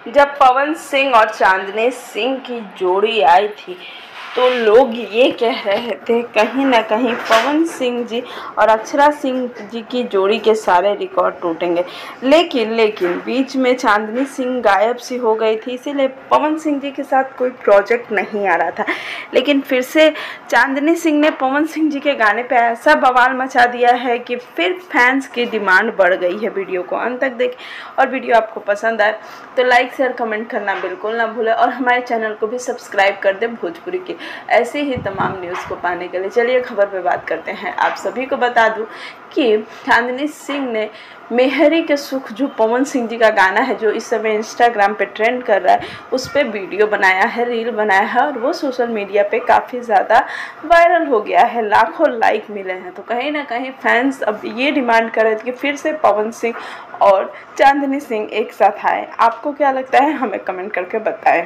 जब पवन सिंह और चांदनी सिंह की जोड़ी आई थी तो लोग ये कह रहे थे कहीं ना कहीं पवन सिंह जी और अक्षरा सिंह जी की जोड़ी के सारे रिकॉर्ड टूटेंगे। लेकिन बीच में चांदनी सिंह गायब सी हो गई थी, इसीलिए पवन सिंह जी के साथ कोई प्रोजेक्ट नहीं आ रहा था। लेकिन फिर से चांदनी सिंह ने पवन सिंह जी के गाने पे ऐसा बवाल मचा दिया है कि फिर फैंस की डिमांड बढ़ गई है। वीडियो को अंत तक देखें और वीडियो आपको पसंद आए तो लाइक शेयर कमेंट करना बिल्कुल ना भूलें और हमारे चैनल को भी सब्सक्राइब कर दें भोजपुरी की ऐसे ही तमाम न्यूज़ को पाने के लिए। चलिए खबर पे बात करते हैं। आप सभी को बता दूं कि चांदनी सिंह ने मेहरी के सुख जो पवन सिंह जी का गाना है जो इस समय इंस्टाग्राम पे ट्रेंड कर रहा है, उस पर वीडियो बनाया है, रील बनाया है और वो सोशल मीडिया पे काफ़ी ज़्यादा वायरल हो गया है, लाखों लाइक मिले हैं। तो कहीं ना कहीं फैंस अब ये डिमांड कर रहे थे कि फिर से पवन सिंह और चांदनी सिंह एक साथ आए। आपको क्या लगता है हमें कमेंट करके बताएं।